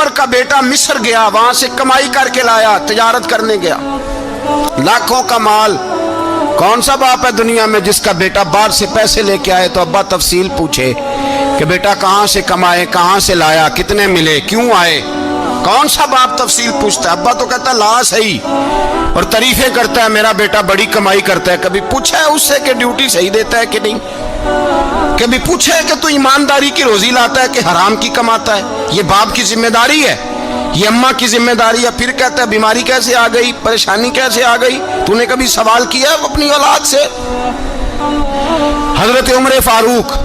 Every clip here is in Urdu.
عمر کا بیٹا مصر گیا، وہاں سے کمائی کر کے لایا، تجارت کرنے گیا، لاکھوں کا مال۔ کون سا باپ ہے دنیا میں جس کا بیٹا باہر سے پیسے لے کے آئے تو ابا تفصیل پوچھے کہ بیٹا کہاں سے کمائے، کہاں سے لایا، کتنے ملے، کیوں آئے؟ کون سا باپ تفصیل پوچھتا ہے؟ ابا تو کہتا ہے لا صحیح، اور تعریفیں کرتا ہے میرا بیٹا بڑی کمائی کرتا ہے۔ کبھی پوچھا ہے اس سے کہ ڈیوٹی صحیح دیتا ہے کہ نہیں؟ کبھی پوچھا ہے کہ تو ایمانداری کی روزی لاتا ہے کہ حرام کی کماتا ہے؟ یہ باپ کی ذمہ داری ہے، یہ اماں کی ذمہ داری ہے۔ پھر کہتا ہے بیماری کیسے آ گئی، پریشانی کیسے آ گئی؟ تو نے کبھی سوال کیا اپنی اولاد سے؟ حضرت عمر فاروق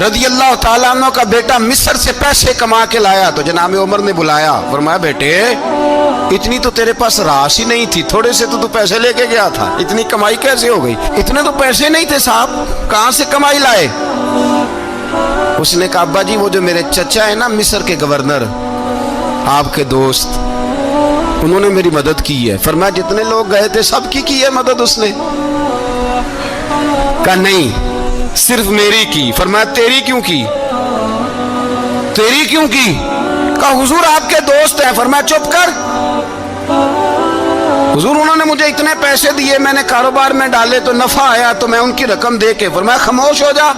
رضی اللہ تعالیٰ عنہ کا بیٹا مصر سے پیسے کما کے لایا تو جناب عمر نے بلایا، فرمایا بیٹے اتنی تو تیرے پاس راس ہی نہیں تھی، تھوڑے سے تو پیسے لے کے گیا تھا، اتنی کمائی کیسے ہو گئی؟ اتنے تو پیسے نہیں تھے صاحب، کہاں سے کمائی لائے؟ اس نے کہا ابا جی وہ جو میرے چچا ہے نا مصر کے گورنر، آپ کے دوست، انہوں نے میری مدد کی ہے۔ فرمایا جتنے لوگ گئے تھے سب کی ہے مدد اس نے؟ کہا نہیں صرف میری کی۔ فرمایا تیری کیوں کی؟ تیری کیوں کی؟ کہا حضور آپ کے دوست ہیں۔ فرمایا چپ کر، حضور انہوں نے مجھے اتنے پیسے دیے، میں نے کاروبار میں ڈالے تو نفع آیا تو میں ان کی رقم دے کے۔ فرمایا خاموش ہو جا،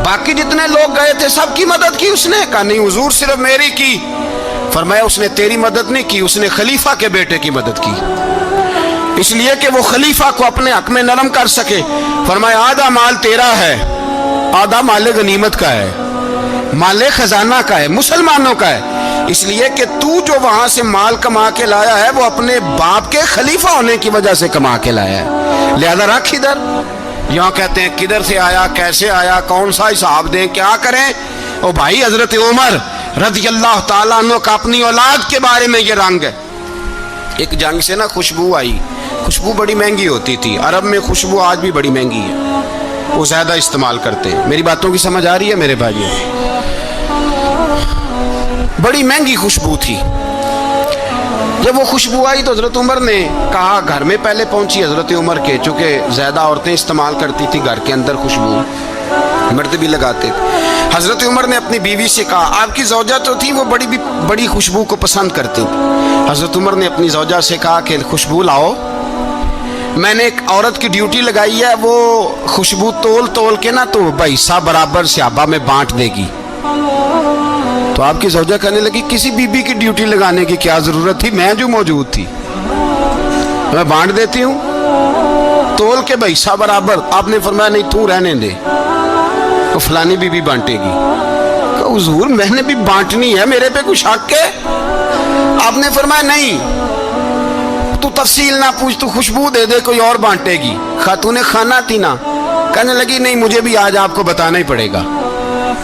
باقی جتنے لوگ گئے تھے سب کی مدد کی اس نے؟ کہا نہیں حضور صرف میری کی۔ فرمایا اس نے تیری مدد نہیں کی، اس نے خلیفہ کے بیٹے کی مدد کی، اس لیے کہ وہ خلیفہ کو اپنے حق میں نرم کر سکے۔ فرمایا آدھا مال تیرا ہے، آدھا مال غنیمت کا ہے، مال خزانہ کا ہے، مسلمانوں کا ہے، اس لیے کہ تو جو وہاں سے مال کما کے لایا ہے وہ اپنے باپ کے خلیفہ ہونے کی وجہ سے کما کے لایا ہے، لہذا رکھ ادھر۔ یہاں کہتے ہیں کدھر سے آیا، کیسے آیا، کون سا حساب دیں، کیا کریں؟ او بھائی حضرت عمر رضی اللہ تعالیٰ عنہ کا اپنی اولاد کے بارے میں یہ رنگ ہے۔ ایک جنگ سے نا خوشبو آئی، خوشبو بڑی مہنگی ہوتی تھی، عرب میں خوشبو آج بھی بڑی مہنگی ہے، وہ زیادہ استعمال کرتے ہیں۔ میری باتوں کی سمجھ آ رہی ہے میرے بھائیوں؟ بڑی مہنگی خوشبو تھی۔ جب وہ خوشبو آئی تو حضرت عمر نے کہا، گھر میں پہلے پہنچی حضرت عمر کے، چونکہ زیادہ عورتیں استعمال کرتی تھی گھر کے اندر خوشبو، مرد بھی لگاتے تھے۔ حضرت عمر نے اپنی بیوی سے کہا، آپ کی زوجہ تو تھی وہ بڑی خوشبو کو پسند کرتی تھی۔ حضرت عمر نے اپنی زوجہ سے کہا کہ خوشبو لاؤ، میں نے ایک عورت کی ڈیوٹی لگائی ہے، وہ خوشبو تول کے نا تو حصہ برابر صحابہ میں بانٹ دے گی۔ تو آپ کی زوجہ کہنے لگی کسی بی بی کی ڈیوٹی لگانے کی کیا ضرورت تھی، میں جو موجود تھی میں بانٹ دیتی ہوں تول کے حصہ برابر۔ آپ نے فرمایا نہیں تو رہنے دے، تو فلانی بی بی بانٹے گی۔ کہ حضور میں نے بھی بانٹنی ہے، میرے پہ کچھ حق ہے؟ آپ نے فرمایا نہیں، تو تفصیل نہ پوچھ، تو خوشبو دے دے، کوئی اور بانٹے گی۔ خاتون خانہ تھی نا، کہنے لگی نہیں مجھے بھی آج آپ کو بتانا ہی پڑے گا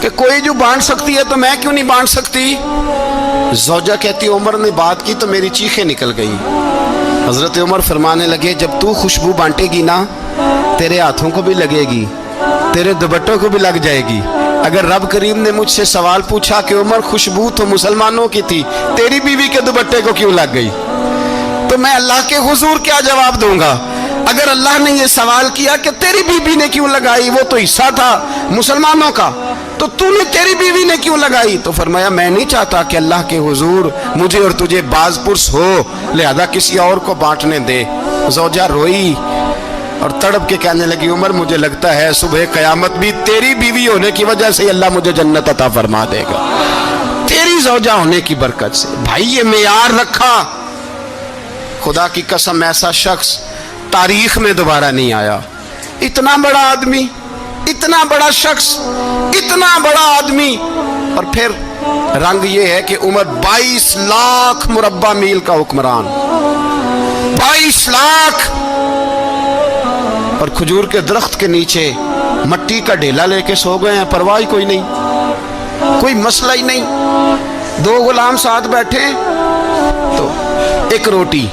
کہ کوئی جو بانٹ سکتی ہے تو میں کیوں نہیں بانٹ سکتی؟ زوجہ کہتی عمر نے بات کی تو میری چیخیں نکل گئی۔ حضرت عمر فرمانے لگے جب تو خوشبو بانٹے گی نا تیرے ہاتھوں کو بھی لگے گی، تیرے دوپٹوں کو بھی لگ جائے گی۔ اگر رب کریم نے مجھ سے سوال پوچھا کہ عمر خوشبو تو مسلمانوں کی تھی، تیری بیوی کے دوپٹے کو کیوں لگ گئی، تو میں اللہ کے حضور کیا جواب دوں گا؟ اگر اللہ نے یہ سوال کیا کہ تیری بیوی نے کیوں لگائی، وہ تو حصہ تھا مسلمانوں کا، تو نے تیری بیوی نے کیوں لگائی؟ تو فرمایا میں نہیں چاہتا کہ اللہ کے حضور مجھے اور تجھے باز پرس ہو، لہذا کسی اور کو بانٹنے دے۔ زوجہ روئی اور تڑپ کے کہنے لگی عمر مجھے لگتا ہے صبح قیامت بھی تیری بیوی ہونے کی وجہ سے اللہ مجھے جنت عطا فرما دے گا، تیری زوجہ ہونے کی برکت سے۔ بھائی یہ معیار رکھا، خدا کی قسم ایسا شخص تاریخ میں دوبارہ نہیں آیا۔ اتنا بڑا آدمی، اتنا بڑا شخص، اتنا بڑا آدمی، اور پھر رنگ یہ ہے کہ عمر 22 لاکھ مربع میل کا حکمران، 22 لاکھ، اور کھجور کے درخت کے نیچے مٹی کا ڈھیلا لے کے سو گئے ہیں، پرواہ کوئی نہیں، کوئی مسئلہ ہی نہیں۔ 2 غلام ساتھ بیٹھے تو ایک روٹی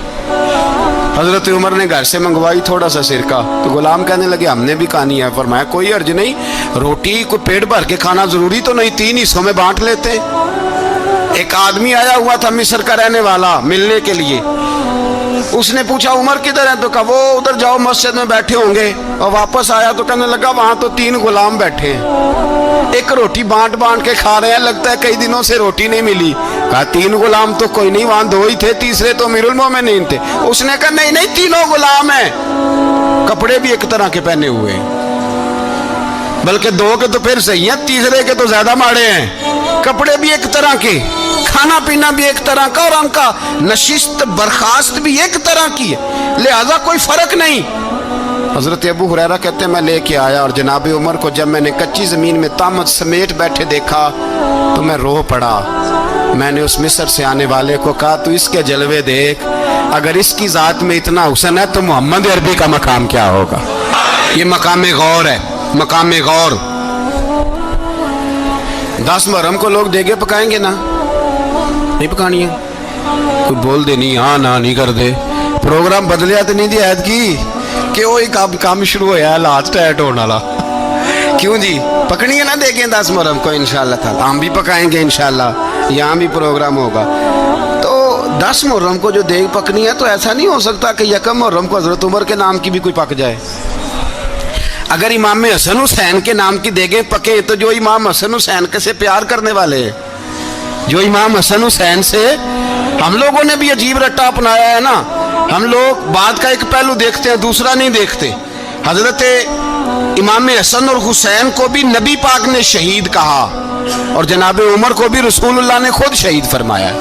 حضرت عمر نے گھر سے منگوائی، تھوڑا سا سرکہ، تو غلام کہنے لگے ہم نے بھی کھانی ہے۔ فرمایا کوئی حرج نہیں، روٹی کو پیٹ بھر کے کھانا ضروری تو نہیں، 3 حصوں میں بانٹ لیتے۔ ایک آدمی آیا ہوا تھا مصر کا رہنے والا ملنے کے لیے، اس نے پوچھا عمر کدھر ہے؟ تو کہا وہ ادھر جاؤ مسجد میں بیٹھے ہوں گے. اور واپس آیا تو کہنے لگا وہاں تو 3 غلام بیٹھے ہیں, ایک روٹی بانٹ بانٹ کے کھا رہے ہیں, لگتا ہے کئی دنوں سے روٹی نہیں ملی. کہا 3 غلام تو کوئی نہیں, وہاں 2 ہی تھے, تیسرے تو امیر المومنین تھے. اس نے کہا نہیں نہیں, 3 غلام ہیں, کپڑے بھی ایک طرح کے پہنے ہوئے ہیں, بلکہ 2 کے تو پھر صحیح ہیں, تیسرے کے تو زیادہ ماڑے ہیں. کپڑے بھی ایک طرح کے, کھانا پینا بھی ایک طرح کا, اور ان کا نشست برخاست بھی ایک طرح کی ہے, لہذا کوئی فرق نہیں. حضرت ابو ہریرہ کہتے ہیں میں لے کے آیا, اور جناب عمر کو جب میں نے کچی زمین میں تامت سمیٹ بیٹھے دیکھا تو میں رو پڑا. میں نے اس مصر سے آنے والے کو کہا تو اس کے جلوے دیکھ, اگر اس کی ذات میں اتنا حسن ہے تو محمد عربی کا مقام کیا ہوگا. یہ مقام غور ہے, مقام غور. 10 محرم کو لوگ دیگے پکائیں گے نا, نہیں پکانی ہے, کوئی بول دے نہیں, ہاں نہ نہیں کر دے, پروگرام بدلیا تو نہیں دی عید کی کہ وہی کام شروع ہوا ہے لاسٹ ایٹ ہونے والا. کیوں جی, پکڑی ہے نا دیکھیں 10 محرم کو انشاءاللہ تعالی, ہم بھی پکائیں گے انشاءاللہ, یہاں بھی پروگرام ہوگا. تو 10 محرم کو جو دیگ پکنی ہے تو ایسا نہیں ہو سکتا کہ 1 محرم کو حضرت عمر کے نام کی بھی کوئی پک جائے. اگر امام حسن حسین کے نام کی دیگیں پکے تو جو امام حسن حسین سے پیار کرنے والے ہیں, جو امام حسن حسین سے, ہم لوگوں نے بھی عجیب رٹا اپنایا ہے نا, ہم لوگ بات کا ایک پہلو دیکھتے ہیں دوسرا نہیں دیکھتے. حضرت امام حسن اور حسین کو بھی نبی پاک نے شہید کہا, اور جناب عمر کو بھی رسول اللہ نے خود شہید فرمایا.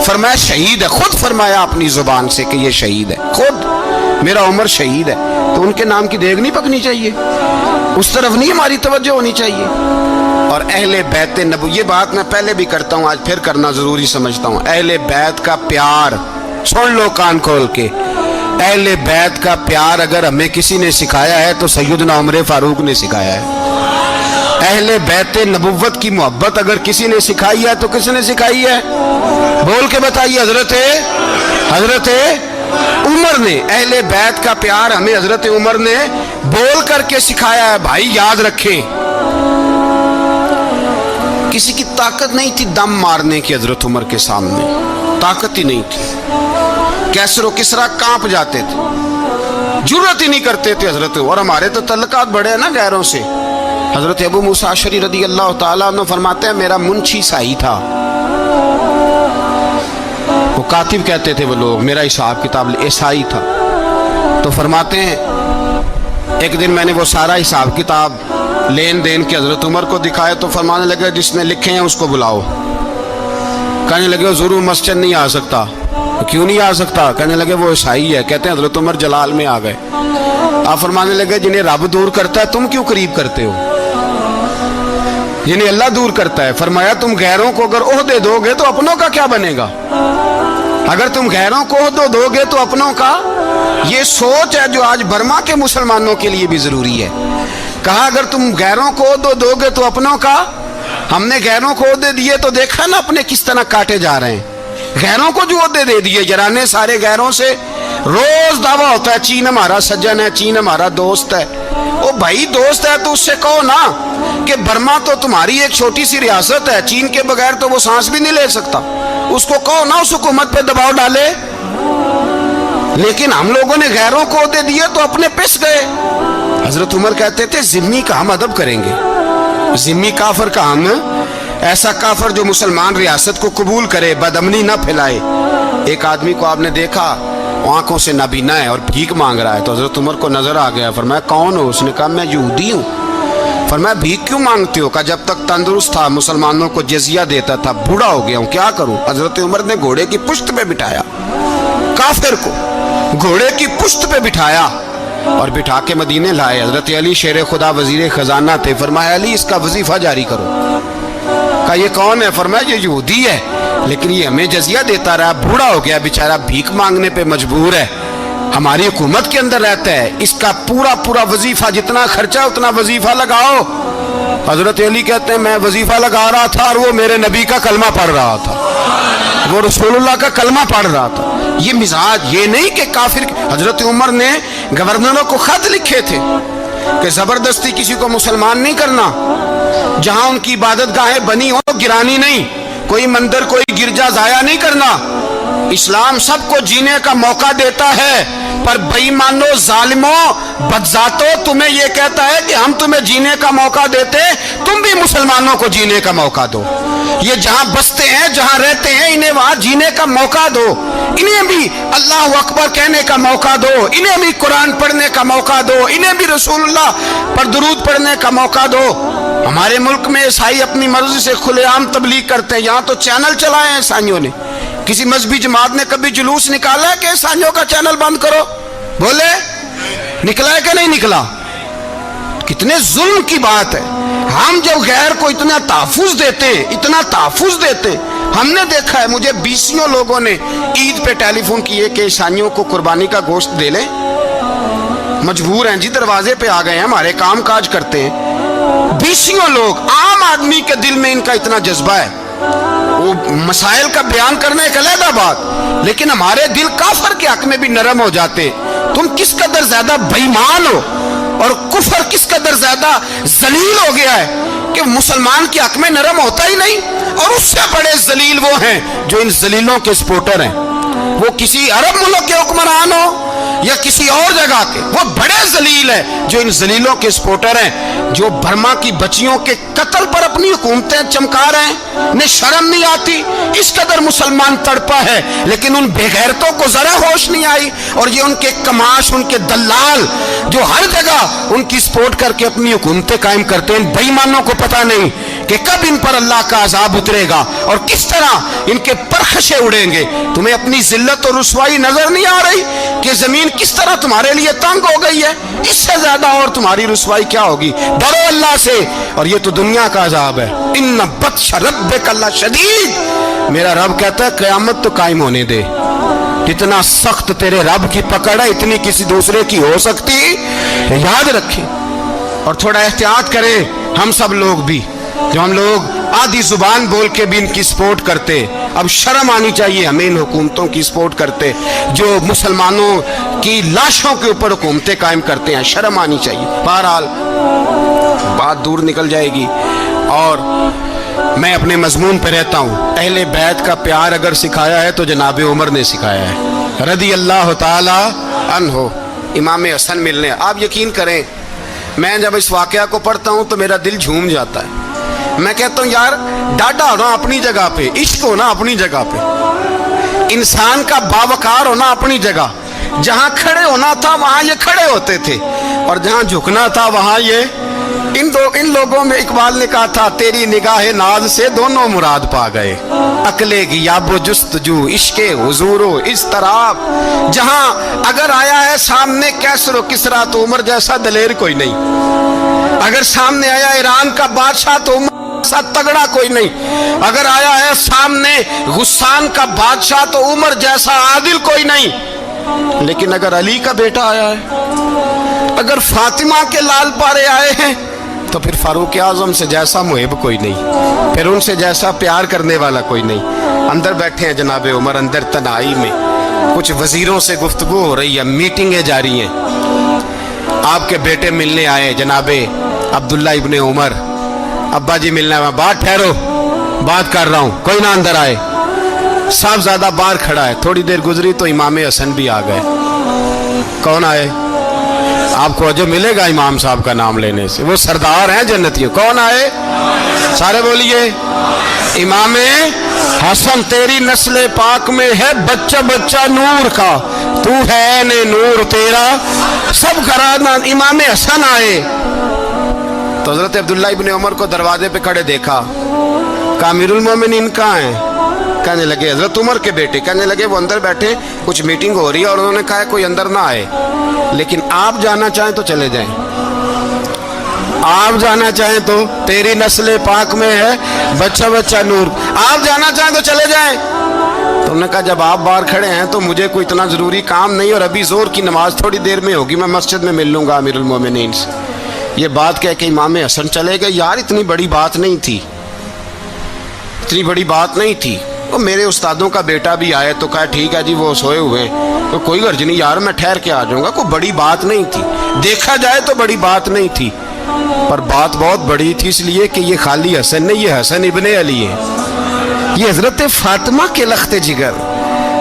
فرمایا شہید ہے, خود فرمایا اپنی زبان سے کہ یہ شہید ہے, خود میرا عمر شہید ہے. تو ان کے نام کی دیگ نہیں پکنی چاہیے, اس طرف نہیں ہماری توجہ ہونی چاہیے. اور اہل بیت نبو, یہ بات میں پہلے بھی کرتا ہوں, آج پھر کرنا ضروری سمجھتا ہوں. اہل بیت کا پیار, سن لو کان کھول کے, اہل بیت کا پیار اگر ہمیں کسی نے سکھایا ہے تو سیدنا عمر فاروق نے سکھایا ہے. اہل بیت نبوت کی محبت اگر کسی نے سکھائی ہے تو کس نے سکھائی ہے؟ بول کے بتائیے. حضرت عمر نے. اہل بیت کا پیار ہمیں حضرت عمر نے بول کر کے سکھایا ہے. بھائی یاد رکھیں, کسی کی طاقت نہیں تھی دم مارنے کی حضرت عمر کے سامنے, طاقت ہی نہیں تھی. کیسر و کسرا کانپ جاتے تھے, جرت ہی نہیں کرتے تھے حضرت. اور ہمارے تو تعلقات بڑے ہیں نا غیروں سے. حضرت ابو موسیٰ اشعری رضی اللہ تعالیٰ عنہ فرماتے ہیں میرا منشی سائی تھا, وہ کاتب کہتے تھے وہ لوگ, میرا حساب کتاب عیسائی تھا. تو فرماتے ہیں ایک دن میں نے وہ سارا حساب کتاب لین دین کے حضرت عمر کو دکھائے تو فرمانے لگے جس نے لکھے ہیں اس کو بلاؤ. کہنے لگے ضرور مسجد نہیں آ سکتا. کیوں نہیں آ سکتا؟ کہنے لگے وہ عیسائی ہے. کہتے ہیں حضرت عمر جلال میں آ گئے. آپ فرمانے لگے جنہیں رب دور کرتا ہے تم کیوں قریب کرتے ہو؟ جنہیں اللہ دور کرتا ہے. فرمایا تم غیروں کو اگر عہدے دو گے تو اپنوں کا کیا بنے گا؟ اگر تم غیروں کو عہدے دو گے تو اپنوں کا. یہ سوچ ہے جو آج برما کے مسلمانوں کے لیے بھی ضروری ہے. کہا اگر تم غیروں کو عہدے دو گے تو اپنوں کا. ہم نے غیروں کو عہدے دیے تو دیکھا نا اپنے کس طرح کاٹے جا رہے ہیں. غیروں کو جو عہدے دے دیے جرانے سارے غیروں سے. روز دعویٰ ہوتا ہے چین ہمارا سجن ہے, چین ہمارا دوست ہے. او بھائی دوست ہے تو اس سے کہو نا کہ برما تو تمہاری ایک چھوٹی سی ریاست ہے, چین کے بغیر تو وہ سانس بھی نہیں لے سکتا. اس کو کہو نا اس حکومت پہ دباؤ ڈالے. لیکن ہم لوگوں نے غیروں کو عہدے دیے تو اپنے پس گئے. حضرت عمر کہتے تھے ذمی کا ہم ادب کریں گے, ذمی کافر کا ہم, ایسا کافر جو مسلمان ریاست کو قبول کرے, بدامنی نہ پھیلائے. ایک آدمی کو آپ نے دیکھا آنکھوں سے نابینا ہے اور بھیک مانگ رہا ہے, تو حضرت عمر کو نظر آ گیا. فرمایا کون ہو؟ اس نے کہا میں یہودی ہوں. فرمایا بھیک کیوں مانگتے ہو؟ کہا جب تک تندرست تھا مسلمانوں کو جزیہ دیتا تھا, بوڑھا ہو گیا ہوں کیا کروں. حضرت عمر نے گھوڑے کی پشت پہ بٹھایا, کافر کو گھوڑے کی پشت پہ بٹھایا اور بٹھا کے مدینے لائے. حضرت علی شیر خدا وزیر خزانہ تھے. فرمایا علی اس کا وظیفہ جاری کرو. کہا یہ کون ہے؟ فرمایا یہ یہودی ہے لیکن یہ ہمیں جزیہ دیتا رہا, بوڑھا ہو گیا بیچارہ, بھیک مانگنے پہ مجبور ہے, ہماری حکومت کے اندر رہتا ہے, اس کا پورا وظیفہ جتنا خرچہ اتنا وظیفہ لگاؤ. حضرت علی کہتے ہیں میں وظیفہ لگا رہا تھا اور وہ میرے نبی کا کلمہ پڑھ رہا تھا, وہ رسول اللہ کا کلمہ پڑھ رہا تھا. یہ مزاج, یہ نہیں کہ کافر. حضرت عمر نے گورنروں کو خط لکھے تھے کہ زبردستی کسی کو مسلمان نہیں کرنا, جہاں ان کی عبادت گاہیں بنی ہو گرانی نہیں, کوئی مندر کوئی گرجا ضائع نہیں کرنا. اسلام سب کو جینے کا موقع دیتا ہے، پر بےایمانوں، ظالموں، بدذاتوں، تمہیں یہ کہتا ہے کہ ہم تمہیں جینے کا موقع دیتے، تم بھی مسلمانوں کو جینے کا موقع دو۔ یہ جہاں بستے ہیں، جہاں رہتے ہیں، انہیں وہاں جینے کا موقع دو، انہیں بھی اللہ اکبر کہنے کا موقع دو، انہیں بھی قرآن پڑھنے کا موقع دو، انہیں بھی رسول اللہ پر درود پڑھنے کا موقع دو۔ ہمارے ملک میں عیسائی اپنی مرضی سے کھلے عام تبلیغ کرتے ہیں، یہاں تو چینل چلائے ہیں عیسائیوں نے۔ کسی مذہبی جماعت نے کبھی جلوس نکالا ہے کہ عیسائیوں کا چینل بند کرو؟ بولے نکلا ہے کہ نہیں نکلا؟ کتنے ظلم کی بات ہے۔ ہم جب غیر کو اتنا تحفظ دیتے ہیں، اتنا تحفظ دیتے ہیں، ہم نے دیکھا ہے، مجھے بیسیوں لوگوں نے عید پہ ٹیلی فون کیے کہ عیسائیوں کو قربانی کا گوشت دے لیں، مجبور ہیں جی، دروازے پہ آ گئے ہیں، ہمارے کام کاج کرتے ہیں۔ بیسیوں لوگ، عام آدمی کے دل میں ان کا اتنا جذبہ ہے، وہ مسائل کا بیان کرنا ایک علیحدہ بات، لیکن ہمارے دل کافر کے حق میں بھی نرم ہو جاتے۔ تم کس قدر زیادہ بے ایمان ہو، اور کفر کس قدر زیادہ ذلیل ہو گیا ہے کہ مسلمان کے حق میں نرم ہوتا ہی نہیں۔ اور اس سے بڑے ذلیل وہ ہیں جو ان ذلیلوں کے سپورٹر ہیں، وہ کسی عرب ملک کے حکمران ہو یا کسی اور جگہ کے، وہ بڑے ذلیل ہیں جو ان ذلیلوں کے سپورٹر ہیں، جو برما کی بچیوں کے قتل پر اپنی حکومتیں چمکا رہے ہیں۔ انہیں شرم نہیں آتی، اس قدر مسلمان تڑپا ہے، لیکن ان بے غیرتوں کو ذرا ہوش نہیں آئی۔ اور یہ ان کے کماش، ان کے دلال جو ہر جگہ ان کی سپورٹ کر کے اپنی حکومتیں قائم کرتے ہیں، ان بے ایمانوں کو پتہ نہیں کہ کب ان پر اللہ کا عذاب اترے گا اور کس طرح ان کے پرخشے اڑیں گے۔ تمہیں اپنی ذلت اور رسوائی نظر نہیں آ رہی کہ زمین کس طرح تمہارے لیے تنگ ہو گئی ہے؟ اس سے زیادہ اور تمہاری رسوائی کیا ہوگی؟ ڈرو اللہ سے، اور یہ تو دنیا کا عذاب ہے۔ ان بطش ربک لشدید، میرا رب کہتا ہے قیامت تو قائم ہونے دے، جتنا سخت تیرے رب کی پکڑ ہے اتنی کسی دوسرے کی ہو سکتی، یاد رکھیں۔ اور تھوڑا احتیاط کریں ہم سب لوگ بھی، جو ہم لوگ آدھی زبان بول کے بھی ان کی سپورٹ کرتے، اب شرم آنی چاہیے ہمیں ان حکومتوں کی سپورٹ کرتے جو مسلمانوں کی لاشوں کے اوپر حکومتیں قائم کرتے ہیں، شرم آنی چاہیے۔ بہرحال بات دور نکل جائے گی، اور میں اپنے مضمون پہ رہتا ہوں۔ اہل بیت کا پیار اگر سکھایا ہے تو جناب عمر نے سکھایا ہے رضی اللہ تعالی عنہ، امام حسن ملنے۔ آپ یقین کریں، میں جب اس واقعہ کو پڑھتا ہوں تو میرا دل جھوم جاتا ہے۔ میں کہتا ہوں یار، ڈاڈا ہونا اپنی جگہ پہ، عشق ہونا اپنی جگہ پہ، انسان کا باوقار ہونا اپنی جگہ، جہاں کھڑے ہونا تھا وہاں یہ کھڑے ہوتے تھے، اور جہاں جھکنا تھا وہاں یہ ان لوگوں میں اقبال نے کہا تھا تیری نگاہ ناز سے دونوں مراد پا گئے، عقل غیاب و جستجو، عشق حضور و اضطراب۔ جہاں اگر آیا ہے سامنے کیسر و کسرا تو عمر جیسا دلیر کوئی نہیں، اگر سامنے آیا ایران کا بادشاہ تو عمر جیسا تگڑا کوئی نہیں، اگر آیا ہے سامنے غسان کا بادشاہ تو عمر جیسا عادل کوئی نہیں۔ لیکن اگر علی کا بیٹا آیا ہے، اگر فاطمہ کے لال پارے آئے ہیں، تو پھر فاروق اعظم سے جیسا محب کوئی نہیں، پھر ان سے جیسا پیار کرنے والا کوئی نہیں۔ اندر بیٹھے ہیں جناب عمر، اندر تنہائی میں کچھ وزیروں سے گفتگو ہو رہی ہے، میٹنگیں جاری ہیں۔ آپ کے بیٹے ملنے آئے جناب عبداللہ ابن عمر، ابا جی ملنا ہے، بات ٹھہرو، بات کر رہا ہوں، کوئی نہ اندر آئے۔ صاحبزادہ باہر کھڑا ہے، تھوڑی دیر گزری تو امام حسن بھی آ گئے۔ کون آئے؟ آپ کو جو ملے گا امام صاحب کا نام لینے سے، وہ سردار ہیں جنتیوں۔ کون آئے؟ سارے بولیے، امام حسن، تیری نسل پاک میں ہے بچہ بچہ نور کا، تو ہے نے نور تیرا سب گھرانہ۔ امام حسن آئے تو حضرت عبداللہ ابن عمر کو دروازے پہ کھڑے دیکھا، کہا امیر المومنین کہاں ہیں؟ کہنے لگے حضرت عمر کے بیٹے، کہنے لگے وہ اندر بیٹھے، کچھ میٹنگ ہو رہی ہے، اور انہوں نے کہا کوئی اندر نہ آئے، لیکن آپ جانا چاہیں تو چلے جائیں، آپ جانا چاہیں تو، تیری نسل پاک میں ہے بچہ بچہ نور، آپ جانا چاہیں تو چلے جائیں۔ تو انہوں نے کہا جب آپ باہر کھڑے ہیں تو مجھے کوئی اتنا ضروری کام نہیں، اور ابھی زور کی نماز تھوڑی دیر میں ہوگی، میں مسجد میں مل لوں گا امیر المومنین سے۔ یہ بات کہہ کے امام حسن چلے گئے۔ یار اتنی بڑی بات نہیں تھی، اتنی بڑی بات نہیں تھی۔ وہ میرے استادوں کا بیٹا بھی آئے تو کہا ٹھیک ہے جی، وہ سوئے ہوئے ہیں تو کوئی غرض نہیں یار، میں ٹھہر کے آ جاؤں گا، کوئی بڑی بات نہیں تھی، دیکھا جائے تو بڑی بات نہیں تھی، پر بات بہت بڑی تھی، اس لیے کہ یہ خالی حسن نہیں، یہ حسن ابن علی ہے، یہ حضرت فاطمہ کے لخت جگر،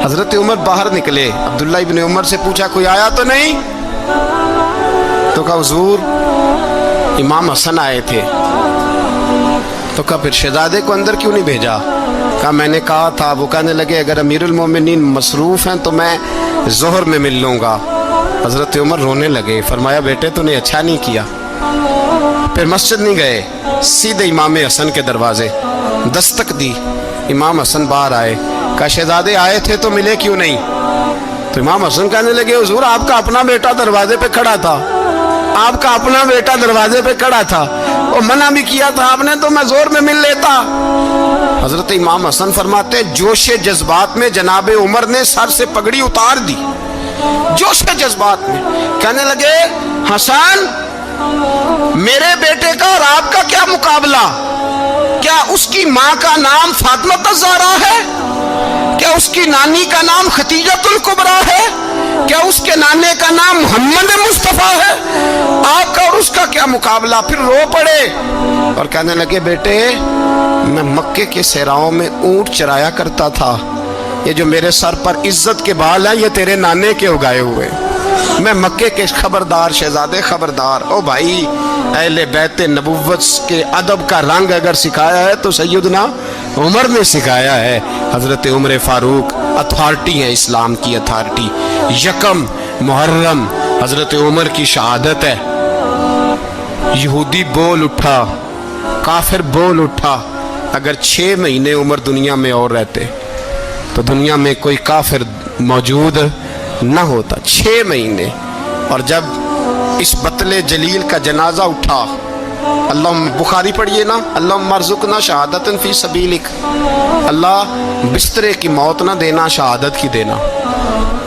حضرت عمر باہر نکلے, عبداللہ ابن عمر سے پوچھا کوئی آیا تو نہیں؟ تو کہا حضور امام حسن آئے تھے. تو کہا پھر شہزادے کو اندر کیوں نہیں بھیجا؟ کہا میں نے کہا تھا. وہ کہنے لگے اگر امیر المومنین مصروف ہیں تو میں ظہر میں مل لوں گا. حضرت عمر رونے لگے, فرمایا بیٹے تو نے اچھا نہیں کیا. پھر مسجد نہیں گئے, سیدھے امام حسن کے دروازے دستک دی. امام حسن باہر آئے, کہا شہزادے آئے تھے تو ملے کیوں نہیں؟ تو امام حسن کہنے لگے حضور آپ کا اپنا بیٹا دروازے پہ کھڑا تھا, آپ کا اپنا بیٹا دروازے پہ کھڑا تھا, اور منع بھی کیا تھا آپ نے تو میں زور میں مل لیتا. حضرت امام حسن فرماتے جوش جذبات میں جناب عمر نے سر سے پگڑی اتار دی, جوش جذبات میں. کہنے لگے حسن میرے بیٹے کا اور آپ کا کیا مقابلہ؟ کیا اس کی ماں کا نام فاطمہ الزہرا ہے؟ کیا اس کی نانی کا نام خدیجۃ الکبریٰ ہے؟ کیا اس کے نانے کا نام محمد مصطفیٰ ہے؟ آپ کا اور اس کا کیا مقابلہ؟ پھر رو پڑے اور کہنے لگے بیٹے میں مکے کے صحراؤں میں اونٹ چرایا کرتا تھا, یہ جو میرے سر پر عزت کے بال ہیں یہ تیرے نانے کے اگائے ہوئے. میں مکے کے خبردار شہزادے خبردار. او بھائی اہل بیت نبوت کے ادب کا رنگ اگر سکھایا ہے تو سیدنا عمر نے سکھایا ہے. حضرت عمر فاروق اتھارٹی ہے, اسلام کی اتھارٹی. یکم محرم حضرت عمر کی شہادت ہے. یہودی بول اٹھا, کافر بول اٹھا. اگر 6 مہینے عمر دنیا میں اور رہتے تو دنیا میں کوئی کافر موجود نہ ہوتا. 6 مہینے. اور جب اس بطل جلیل کا جنازہ اٹھا, اللہ بخاری پڑھیے نا, اللہ مرزقنا شہادت فی سبیلک, اللہ بسترے کی موت نہ دینا شہادت کی دینا.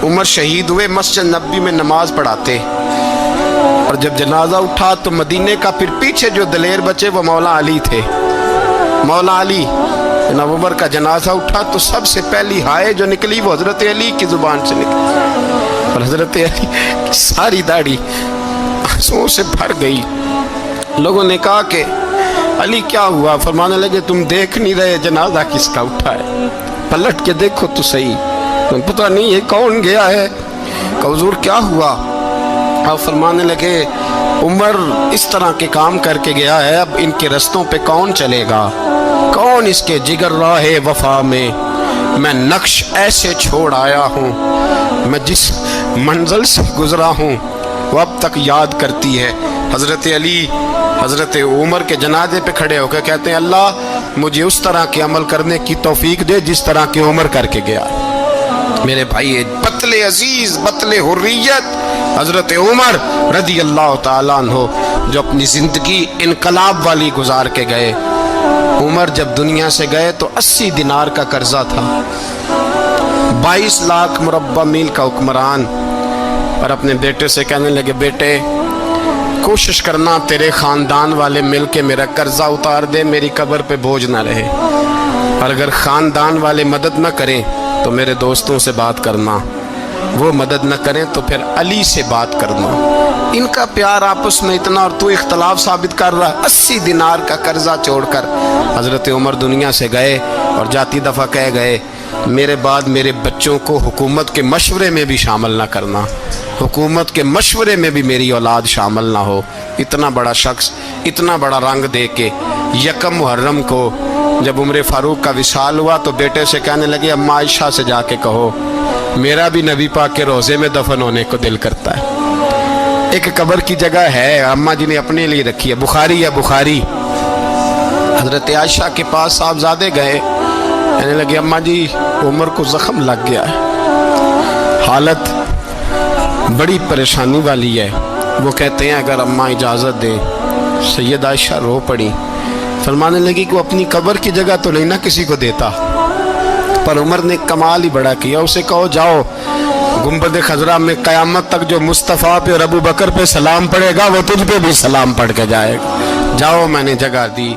عمر شہید ہوئے, مسجد نبوی میں نماز پڑھاتے, اور جب جنازہ اٹھا تو مدینے کا پھر پیچھے جو دلیر بچے وہ مولا علی تھے. مولا علی جناب عمر کا جنازہ اٹھا تو سب سے پہلی ہائے جو نکلی وہ حضرت علی کی زبان سے نکلی, اور حضرت علی ساری داڑھی آنسوؤں سے بھر گئی. لوگوں نے کہا کہ علی کیا ہوا؟ فرمانے لگے تم دیکھ نہیں رہے جنازہ کس کا اٹھا ہے؟ پلٹ کے دیکھو تو صحیح, تم پتہ نہیں یہ کون گیا ہے. کہ حضور کیا ہوا؟ آپ فرمانے لگے عمر اس طرح کے کام کر کے گیا ہے, اب ان کے رستوں پہ کون چلے گا؟ کون اس کے جگر راہ وفا میں؟ میں نقش ایسے چھوڑ آیا ہوں, میں جس منزل سے گزرا ہوں وہ اب تک یاد کرتی ہے. حضرت علی حضرت عمر کے جنازے پہ کھڑے ہو کے کہتے ہیں اللہ مجھے اس طرح کے عمل کرنے کی توفیق دے جس طرح کی عمر کر کے گیا. میرے بھائی بطل عزیز, بطل حریت حضرت عمر رضی اللہ تعالیٰ عنہ جو اپنی زندگی انقلاب والی گزار کے گئے. عمر جب دنیا سے گئے تو 80 دینار کا قرضہ تھا, 22 لاکھ مربع میل کا حکمران. اور اپنے بیٹے سے کہنے لگے بیٹے کوشش کرنا تیرے خاندان والے مل کے میرا قرضہ اتار دے, میری قبر پہ بوجھ نہ رہے. اور اگر خاندان والے مدد نہ کریں تو میرے دوستوں سے بات کرنا, وہ مدد نہ کریں تو پھر علی سے بات کرنا. ان کا پیار آپس میں اتنا, اور تو اختلاف ثابت کر رہا. 80 دینار کا قرضہ چھوڑ کر حضرت عمر دنیا سے گئے, اور جاتی دفعہ کہہ گئے میرے بعد میرے بچوں کو حکومت کے مشورے میں بھی شامل نہ کرنا, حکومت کے مشورے میں بھی میری اولاد شامل نہ ہو. اتنا بڑا شخص اتنا بڑا رنگ دے کے یکم محرم کو جب عمر فاروق کا وصال ہوا تو بیٹے سے کہنے لگے اماں عائشہ سے جا کے کہو میرا بھی نبی پاک کے روزے میں دفن ہونے کو دل کرتا ہے. ایک قبر کی جگہ ہے اماں جی نے اپنے لیے رکھی ہے, بخاری ہے بخاری. حضرت عائشہ کے پاس صاحبزادے گئے, کہنے لگے اماں جی عمر کو زخم لگ گیا ہے, حالت بڑی پریشانی والی ہے. وہ کہتے ہیں اگر اماں اجازت دیں. سید عائشہ رو پڑی, فرمانے لگی کہ وہ اپنی قبر کی جگہ تو نہیں نہ کسی کو دیتا, پر عمر نے کمال ہی بڑا کیا. اسے کہو جاؤ گنبد خضرا میں قیامت تک جو مصطفیٰ پہ اور ابو بکر پہ سلام پڑے گا وہ تجھ پہ بھی سلام پڑھ کے جائے گا. جاؤ میں نے جگہ دی.